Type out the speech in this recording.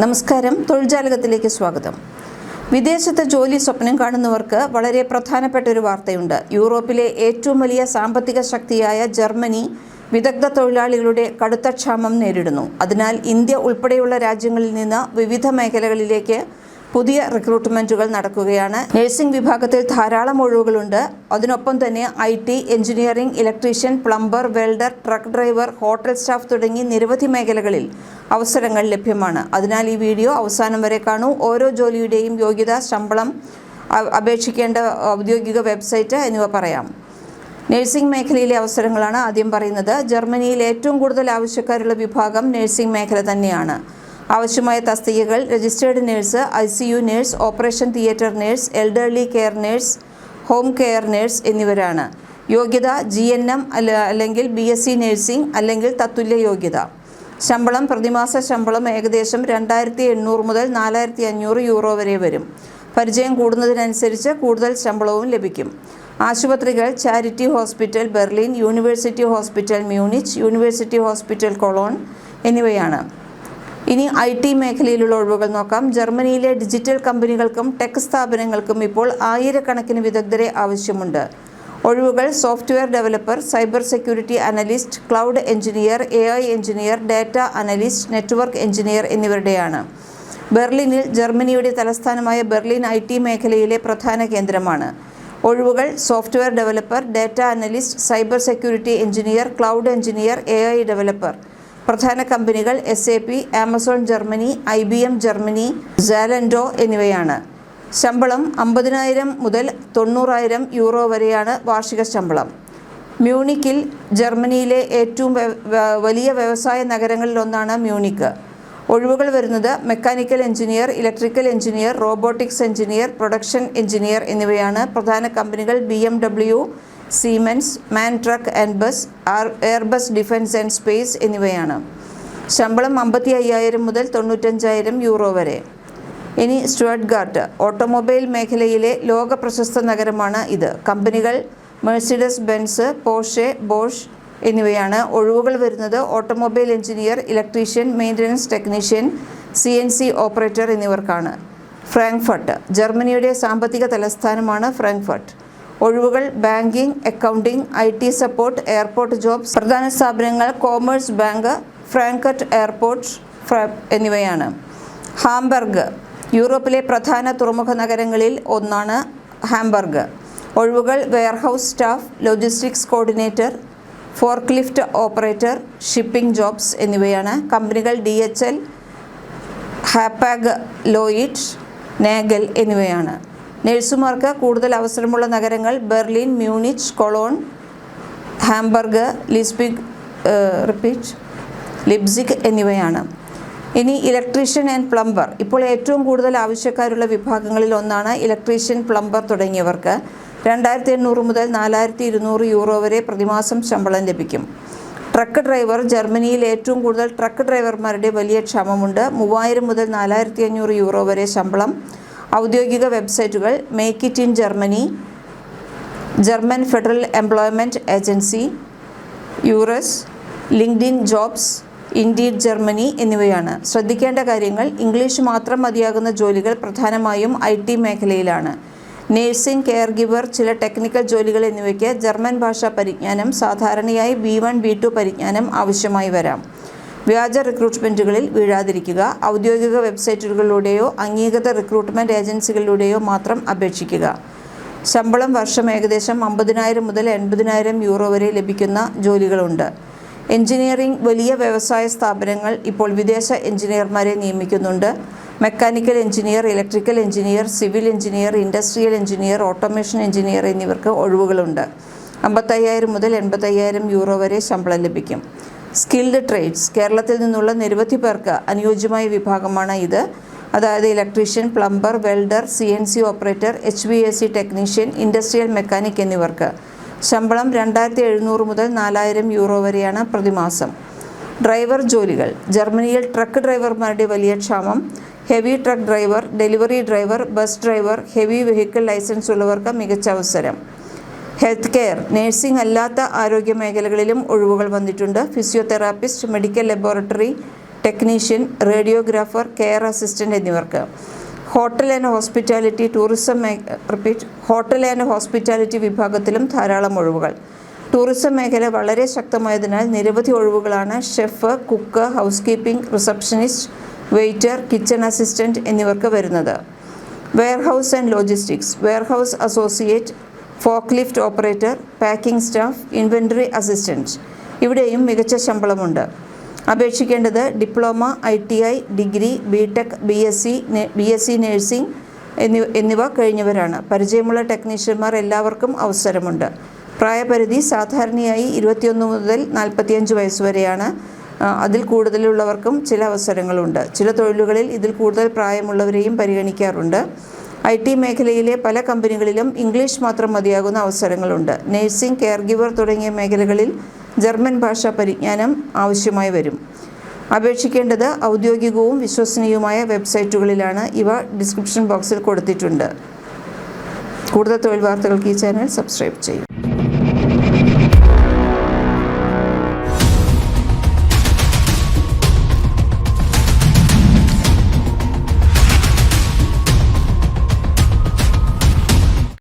നമസ്കാരം, തൊഴിൽജാലകത്തിലേക്ക് സ്വാഗതം. വിദേശത്ത് ജോലി സ്വപ്നം കാണുന്നവർക്ക് വളരെ പ്രധാനപ്പെട്ട ഒരു വാർത്തയുണ്ട്. യൂറോപ്പിലെ ഏറ്റവും വലിയ സാമ്പത്തിക ശക്തിയായ ജർമ്മനി വിദഗ്ധ തൊഴിലാളികളുടെ കടുത്ത ക്ഷാമം നേരിടുന്നു. അതിനാൽ ഇന്ത്യ ഉൾപ്പെടെയുള്ള രാജ്യങ്ങളിൽ നിന്ന് വിവിധ മേഖലകളിലേക്ക് പുതിയ റിക്രൂട്ട്മെൻറ്റുകൾ നടക്കുകയാണ്. നഴ്സിംഗ് വിഭാഗത്തിൽ ധാരാളം ഒഴിവുകളുണ്ട്. അതിനൊപ്പം തന്നെ IT, engineering, electrician, plumber, welder, truck driver, hotel staff തുടങ്ങി നിരവധി മേഖലകളിൽ അവസരങ്ങൾ ലഭ്യമാണ്. അതിനാൽ ഈ വീഡിയോ അവസാനം വരെ കാണൂ. ഓരോ ജോലിയുടെയും യോഗ്യത, ശമ്പളം, അപേക്ഷിക്കേണ്ട ഔദ്യോഗിക വെബ്സൈറ്റ് എന്നിവ പറയാം. നഴ്സിംഗ് മേഖലയിലെ അവസരങ്ങളാണ് ആദ്യം പറയുന്നത്. ജർമ്മനിയിൽ ഏറ്റവും കൂടുതൽ ആവശ്യക്കാരുള്ള വിഭാഗം നഴ്സിംഗ് മേഖല തന്നെയാണ്. ആവശ്യമായ തസ്തികകൾ registered nurse, ICU nurse, operation theatre nurse, elderly care nurse, home care nurse എന്നിവരാണ്. യോഗ്യത GNM അല്ലെങ്കിൽ BSc നഴ്സിംഗ് അല്ലെങ്കിൽ തത്തുല്യ യോഗ്യത. ശമ്പളം, പ്രതിമാസ ശമ്പളം ഏകദേശം 2800 മുതൽ 4500 യൂറോ വരെ വരും. പരിചയം കൂടുന്നതിനനുസരിച്ച് കൂടുതൽ ശമ്പളവും ലഭിക്കും. ആശുപത്രികൾ charity hospital Berlin, university hospital Munich, university hospital Cologne എന്നിവയാണ്. ഇനി IT മേഖലയിലുള്ള ഒഴിവുകൾ നോക്കാം. ജർമ്മനിയിലെ ഡിജിറ്റൽ കമ്പനികൾക്കും ടെക് സ്ഥാപനങ്ങൾക്കും ഇപ്പോൾ ആയിരക്കണക്കിന് വിദഗ്ധരെ ആവശ്യമുണ്ട്. ഒഴിവുകൾ software developer, cyber security analyst, cloud engineer, AI engineer, data analyst, network engineer എന്നിവരുടെയാണ്. ബെർലിനിൽ ജർമ്മനിയുടെ തലസ്ഥാനമായ ബെർലിൻ IT മേഖലയിലെ പ്രധാന കേന്ദ്രമാണ്. ഒഴിവുകൾ software developer, data analyst, cyber security engineer, cloud engineer, AI developer. പ്രധാന കമ്പനികൾ SAP, Amazon Germany, IBM Germany, Zalando എന്നിവയാണ്. ശമ്പളം 50,000 മുതൽ 90,000 യൂറോ വരെയാണ് വാർഷിക ശമ്പളം. മ്യൂണിക്കിൽ ജർമ്മനിയിലെ ഏറ്റവും വലിയ വ്യവസായ നഗരങ്ങളിലൊന്നാണ് മ്യൂണിക്ക്. ഒഴിവുകൾ വരുന്നത് mechanical engineer, electrical engineer, robotics engineer, production engineer എന്നിവയാണ്. പ്രധാന കമ്പനികൾ BMW, siemens, man truck and bus, Airbus defence and space എന്നിവയാണ്. ശമ്പളം 55,000 മുതൽ 95,000 യൂറോ വരെ. ഇനി സ്റ്റുട്ട്ഗാർട്ട് ഓട്ടോമൊബൈൽ മേഖലയിലെ ലോക പ്രശസ്ത നഗരമാണ് ഇത്. കമ്പനികൾ മെഴ്സിഡസ് ബെൻസ്, പോർഷെ, ബോഷ് എന്നിവയാണ്. ഒഴിവുകൾ വരുന്നത് automobile engineer, electrician, maintenance technician, CNC operator എന്നിവർക്കാണ്. ഫ്രാങ്ക്ഫർട്ട് ജർമ്മനിയുടെ സാമ്പത്തിക തലസ്ഥാനമാണ് ഫ്രാങ്ക്ഫർട്ട്. ഒഴിവുകൾ banking, accounting, IT support, airport jobs. പ്രധാന സ്ഥാപനങ്ങൾ കോമേഴ്സ് ബാങ്ക്, ഫ്രാങ്ക്ഫർട്ട് എയർപോർട്ട് എന്നിവയാണ്. ഹാംബർഗ് യൂറോപ്പിലെ പ്രധാന തുറമുഖ നഗരങ്ങളിൽ ഒന്നാണ് ഹാംബർഗ്. ഒഴിവുകൾ warehouse staff, logistics coordinator, forklift operator, shipping jobs എന്നിവയാണ്. കമ്പനികൾ DHL, ഹാപ്പാഗ് ലോയിഡ്, നാഗൽ എന്നിവയാണ്. നഴ്സുമാർക്ക് കൂടുതൽ അവസരമുള്ള നഗരങ്ങൾ ബെർലിൻ, മ്യൂണിച്ച്, കൊളോൺ, ഹാംബർഗ്, ലിപ്സിഗ് എന്നിവയാണ്. ഇനി ഇലക്ട്രീഷ്യൻ ആൻഡ് പ്ലംബർ. ഇപ്പോൾ ഏറ്റവും കൂടുതൽ ആവശ്യക്കാരുള്ള വിഭാഗങ്ങളിൽ ഒന്നാണ് ഇലക്ട്രീഷ്യൻ, പ്ലംബർ തുടങ്ങിയവർക്ക്. 2,800 മുതൽ 4,200 യൂറോ വരെ പ്രതിമാസം ശമ്പളം ലഭിക്കും. ട്രക്ക് ഡ്രൈവർ ജർമ്മനിയിൽ ഏറ്റവും കൂടുതൽ ട്രക്ക് ഡ്രൈവർമാരുടെ വലിയ ക്ഷാമമുണ്ട്. 3,000 മുതൽ 4,500 യൂറോ വരെ ശമ്പളം. ഔദ്യോഗിക വെബ്സൈറ്റുകൾ make it in Germany, German federal employment agency, EURES, LinkedIn jobs, Indeed Germany എന്നിവയാണ്. ശ്രദ്ധിക്കേണ്ട കാര്യങ്ങൾ: ഇംഗ്ലീഷ് മാത്രം മതിയാകുന്ന ജോലികൾ പ്രധാനമായും IT മേഖലയിലാണ്. നേഴ്സിംഗ്, കെയർ ഗിവർ, ചില ടെക്നിക്കൽ ജോലികൾ എന്നിവയ്ക്ക് ജർമ്മൻ ഭാഷാ പരിജ്ഞാനം, സാധാരണയായി B1, B2 പരിജ്ഞാനം ആവശ്യമായി വരാം. വ്യാജ റിക്രൂട്ട്മെൻറ്റുകളിൽ വീഴാതിരിക്കുക. ഔദ്യോഗിക വെബ്സൈറ്റുകളിലൂടെയോ അംഗീകൃത റിക്രൂട്ട്മെൻറ്റ് ഏജൻസികളിലൂടെയോ മാത്രം അപേക്ഷിക്കുക. ശമ്പളം വർഷം ഏകദേശം 50,000 മുതൽ 80,000 യൂറോ വരെ ലഭിക്കുന്ന ജോലികളുണ്ട്. എഞ്ചിനീയറിംഗ് വലിയ വ്യവസായ സ്ഥാപനങ്ങൾ ഇപ്പോൾ വിദേശ എഞ്ചിനീയർമാരെ നിയമിക്കുന്നുണ്ട്. Mechanical engineer, electrical engineer, civil engineer, industrial engineer, automation engineer എന്നിവർക്ക് ഒഴിവുകളുണ്ട്. 55,000 മുതൽ 85,000 യൂറോ വരെ ശമ്പളം ലഭിക്കും. സ്കിൽഡ് ട്രേഡ്സ് കേരളത്തിൽ നിന്നുള്ള നിരവധി പേർക്ക് അനുയോജ്യമായ വിഭാഗമാണ് ഇത്. അതായത് electrician, plumber, welder, CNC operator, HVAC technician, industrial mechanic എന്നിവർക്ക്. ശമ്പളം 2,700 മുതൽ 4,000 യൂറോ വരെയാണ് പ്രതിമാസം. ഡ്രൈവർ ജോലികൾ. ജർമ്മനിയിൽ ട്രക്ക് ഡ്രൈവർമാരുടെ വലിയ ക്ഷാമം. Heavy truck driver, delivery driver, bus driver, heavy vehicle licence ഉള്ളവർക്ക് മികച്ച അവസരം. ഹെൽത്ത് കെയർ, നഴ്സിംഗ് അല്ലാത്ത ആരോഗ്യ മേഖലകളിലും ഒഴിവുകൾ വന്നിട്ടുണ്ട്. Physiotherapist, medical laboratory technician, radiographer, care assistant എന്നിവർക്ക്. ഹോട്ടൽ ആൻഡ് ഹോസ്പിറ്റാലിറ്റി വിഭാഗത്തിലും ധാരാളം ഒഴിവുകൾ. ടൂറിസം മേഖല വളരെ ശക്തമായതിനാൽ നിരവധി ഒഴിവുകളാണ് chef, cook, housekeeping, receptionist, waiter, kitchen assistant എന്നിവർക്ക് വരുന്നത്. Warehouse and logistics, warehouse associate, forklift operator, packing staff, inventory assistant. ഇവിടെയും മികച്ച ശമ്പളമുണ്ട്. അപേക്ഷിക്കേണ്ടത് diploma, ITI, degree, BTech, BSc nursing എന്നിവ കഴിഞ്ഞവരാണ്. പരിചയമുള്ള ടെക്നീഷ്യന്മാർ എല്ലാവർക്കും അവസരമുണ്ട്. പ്രായപരിധി സാധാരണയായി 21 മുതൽ 45 വയസ്സ് വരെയാണ്. അതിൽ കൂടുതലുള്ളവർക്കും ചില അവസരങ്ങളുണ്ട്. ചില തൊഴിലുകളിൽ ഇതിൽ കൂടുതൽ പ്രായമുള്ളവരെയും പരിഗണിക്കാറുണ്ട്. IT മേഖലയിലെ പല കമ്പനികളിലും ഇംഗ്ലീഷ് മാത്രം മതിയാകുന്ന അവസരങ്ങളുണ്ട്. നഴ്സിംഗ്, കെയർ ഗിവർ തുടങ്ങിയ മേഖലകളിൽ ജർമ്മൻ ഭാഷാ പരിജ്ഞാനം ആവശ്യമായി വരും. അപേക്ഷിക്കേണ്ടത് ഔദ്യോഗികവും വിശ്വസനീയവുമായ വെബ്സൈറ്റുകളിലാണ്. ഇവ ഡിസ്ക്രിപ്ഷൻ ബോക്സിൽ കൊടുത്തിട്ടുണ്ട്. കൂടുതൽ തൊഴിൽ വാർത്തകൾക്ക് ഈ ചാനൽ സബ്സ്ക്രൈബ് ചെയ്യും.